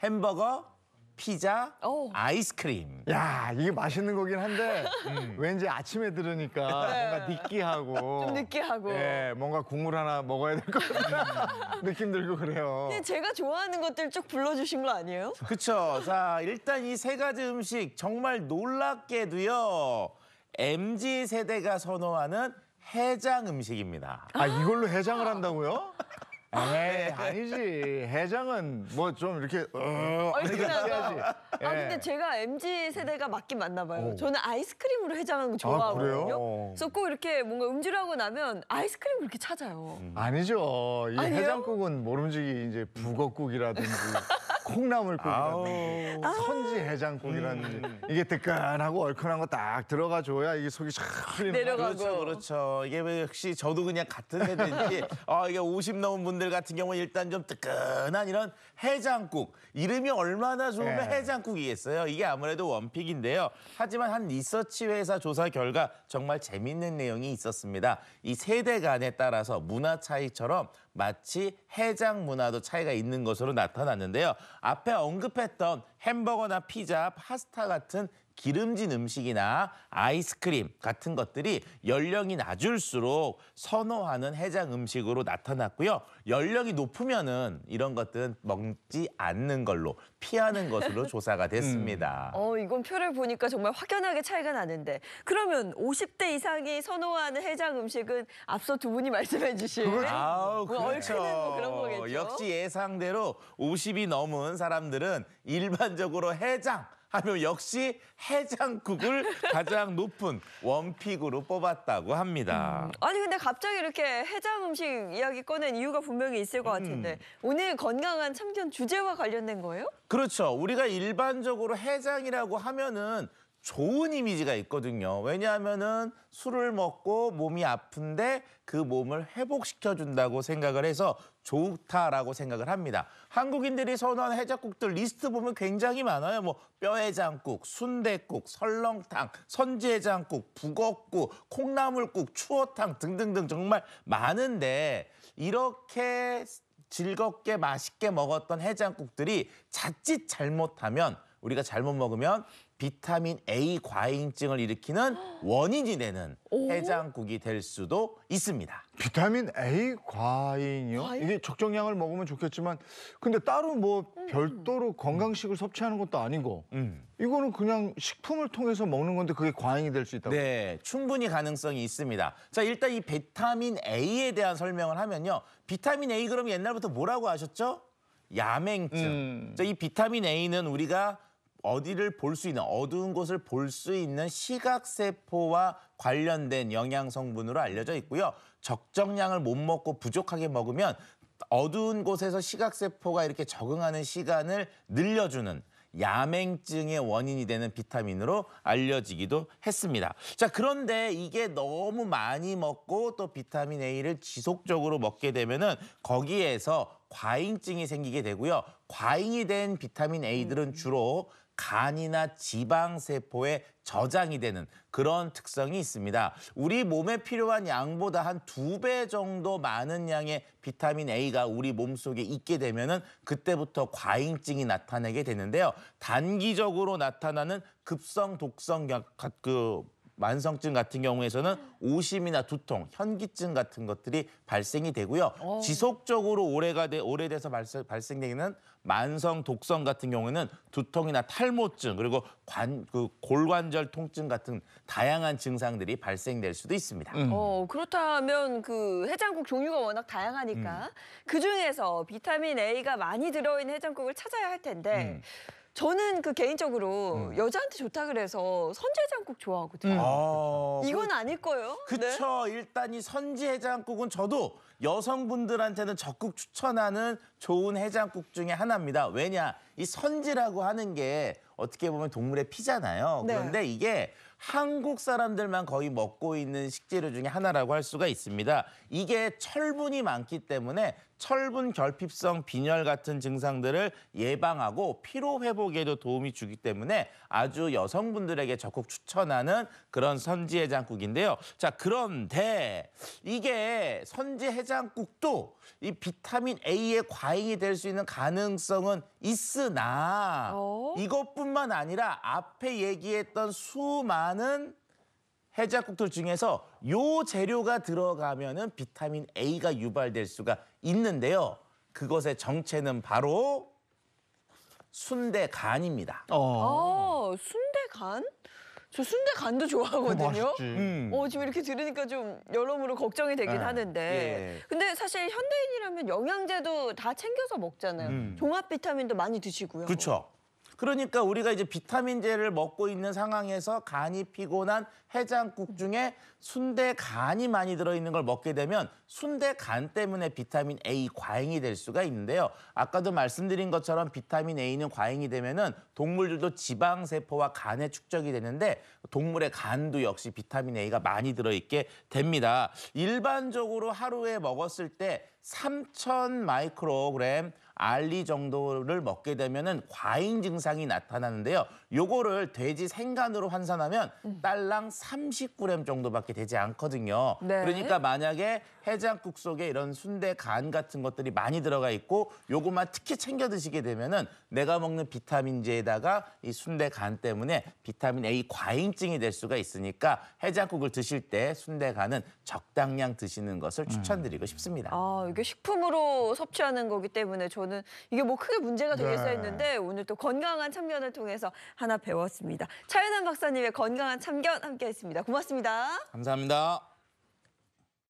햄버거, 피자, 오. 아이스크림. 야, 이게 맛있는 거긴 한데 왠지 아침에 들으니까 뭔가 느끼하고 좀 느끼하고. 예, 뭔가 국물 하나 먹어야 될 것 같은 느낌 들고 그래요. 근데 제가 좋아하는 것들 쭉 불러주신 거 아니에요? 그쵸. 자, 일단 이 세 가지 음식 정말 놀랍게도요. MZ세대가 선호하는 해장 음식입니다. 아, 이걸로 해장을 한다고요? 에이, 아니지. 해장은 뭐 좀 이렇게 얼큰하고. 해야지. 아 근데 제가 MZ 세대가 맞긴 맞나 봐요. 오. 저는 아이스크림으로 해장하는 거 좋아하거든요. 그래요? 그래서 꼭 이렇게 뭔가 음주하고 나면 아이스크림을 이렇게 찾아요. 아니죠. 이 아니에요? 해장국은 모름지기 이제 북어국이라든지 콩나물국이라든지 선지 해장국이라든지 이게 뜨끈하고 얼큰한 거 딱 들어가 줘야 이게 속이 쫙 풀리는 내려가고. 그렇죠, 그렇죠. 이게 왜 역시 저도 그냥 같은 세대인지 이게 50 넘은 분들 같은 경우는 일단 좀 뜨끈한 이런 해장국. 이름이 얼마나 좋으면 네. 해장국이겠어요. 이게 아무래도 원픽인데요. 하지만 한 리서치 회사 조사 결과 정말 재밌는 내용이 있었습니다. 이 세대 간에 따라서 문화 차이처럼 마치 해장 문화도 차이가 있는 것으로 나타났는데요. 앞에 언급했던 햄버거나 피자, 파스타 같은 기름진 음식이나 아이스크림 같은 것들이 연령이 낮을수록 선호하는 해장 음식으로 나타났고요. 연령이 높으면은 이런 것들은 먹지 않는 걸로 피하는 것으로 조사가 됐습니다. 이건 표를 보니까 정말 확연하게 차이가 나는데 그러면 50대 이상이 선호하는 해장 음식은 앞서 두 분이 말씀해 주신 아우, 뭐 그렇죠. 얼큰한 거 그런 거겠죠? 역시 예상대로 50이 넘은 사람들은 일반적으로 해장 하면 역시 해장국을 가장 높은 원픽으로 뽑았다고 합니다. 아니 근데 갑자기 이렇게 해장 음식 이야기 꺼낸 이유가 분명히 있을 것 같은데 오늘 건강한 참견 주제와 관련된 거예요? 그렇죠. 우리가 일반적으로 해장이라고 하면은 좋은 이미지가 있거든요. 왜냐하면은 술을 먹고 몸이 아픈데 그 몸을 회복시켜준다고 생각을 해서 좋다라고 생각을 합니다. 한국인들이 선호하는 해장국들 리스트 보면 굉장히 많아요. 뭐 뼈해장국, 순댓국, 설렁탕, 선지해장국, 북엇국, 콩나물국, 추어탕 등등등 정말 많은데 이렇게 즐겁게 맛있게 먹었던 해장국들이 자칫 잘못하면 우리가 잘못 먹으면 비타민 A 과잉증을 일으키는 원인이 되는 해장국이 될 수도 있습니다. 비타민 A 과잉이요? 과잉? 이게 적정량을 먹으면 좋겠지만 근데 따로 뭐 별도로 건강식을 섭취하는 것도 아니고 이거는 그냥 식품을 통해서 먹는 건데 그게 과잉이 될 수 있다고? 네, 충분히 가능성이 있습니다. 자, 일단 이 비타민 A에 대한 설명을 하면요. 비타민 A 그럼 옛날부터 뭐라고 하셨죠? 야맹증. 자, 이 비타민 A는 우리가 어디를 볼 수 있는 어두운 곳을 볼 수 있는 시각세포와 관련된 영양 성분으로 알려져 있고요. 적정량을 못 먹고 부족하게 먹으면 어두운 곳에서 시각세포가 이렇게 적응하는 시간을 늘려주는 야맹증의 원인이 되는 비타민으로 알려지기도 했습니다. 자, 그런데 이게 너무 많이 먹고 또 비타민 A를 지속적으로 먹게 되면은 거기에서 과잉증이 생기게 되고요. 과잉이 된 비타민 A들은 주로 간이나 지방세포에 저장이 되는 그런 특성이 있습니다. 우리 몸에 필요한 양보다 한 2배 정도 많은 양의 비타민 A가 우리 몸속에 있게 되면은 그때부터 과잉증이 나타나게 되는데요. 단기적으로 나타나는 급성 독성 만성증 같은 경우에서는 오심이나 두통, 현기증 같은 것들이 발생이 되고요. 지속적으로 오래돼서 발생되는 만성 독성 같은 경우에는 두통이나 탈모증 그리고 골관절 통증 같은 다양한 증상들이 발생될 수도 있습니다. 그렇다면 그 해장국 종류가 워낙 다양하니까 그중에서 비타민 A가 많이 들어있는 해장국을 찾아야 할 텐데 저는 그 개인적으로 여자한테 좋다 그래서 선지해장국 좋아하거든요. 이건 아닐 거예요? 그쵸. 네? 일단 이 선지해장국은 저도 여성분들한테는 적극 추천하는 좋은 해장국 중에 하나입니다. 왜냐? 이 선지라고 하는 게 어떻게 보면 동물의 피잖아요. 네. 그런데 이게 한국 사람들만 거의 먹고 있는 식재료 중에 하나라고 할 수가 있습니다. 이게 철분이 많기 때문에 철분 결핍성 빈혈 같은 증상들을 예방하고 피로 회복에도 도움이 주기 때문에 아주 여성분들에게 적극 추천하는 그런 선지 해장국인데요. 자, 그런데 이게 선지 해장국도 이 비타민 A의 과잉이 될 수 있는 가능성은 있으나 이것뿐만 아니라 앞에 얘기했던 수많은 해장국들 중에서 요 재료가 들어가면은 비타민 A가 유발될 수가 있는데요. 그것의 정체는 바로 순대간입니다. 순대간? 저 순대간도 좋아하거든요. 맛있지. 지금 이렇게 들으니까 좀 여러모로 걱정이 되긴 네. 하는데. 예. 근데 사실 현대인이라면 영양제도 다 챙겨서 먹잖아요. 종합 비타민도 많이 드시고요. 그렇죠. 그러니까 우리가 이제 비타민제를 먹고 있는 상황에서 간이 피곤한 해장국 중에 순대간이 많이 들어있는 걸 먹게 되면 순대간 때문에 비타민 A 과잉이 될 수가 있는데요. 아까도 말씀드린 것처럼 비타민 A는 과잉이 되면은 동물들도 지방세포와 간에 축적이 되는데 동물의 간도 역시 비타민 A가 많이 들어있게 됩니다. 일반적으로 하루에 먹었을 때 3,000 마이크로그램 알리 정도를 먹게 되면은 과잉 증상이 나타나는데요. 요거를 돼지 생간으로 환산하면 딸랑 30g 정도밖에 되지 않거든요. 네. 그러니까 만약에 해장국 속에 이런 순대 간 같은 것들이 많이 들어가 있고 요것만 특히 챙겨 드시게 되면은 내가 먹는 비타민제에다가 이 순대 간 때문에 비타민 A 과잉증이 될 수가 있으니까 해장국을 드실 때 순대 간은 적당량 드시는 것을 추천드리고 싶습니다. 이게 식품으로 섭취하는 거기 때문에 저는 이게 뭐 크게 문제가 되겠어 네. 했는데 오늘 또 건강한 참견을 통해서 하나 배웠습니다. 차윤환 박사님의 건강한 참견 함께했습니다. 고맙습니다. 감사합니다.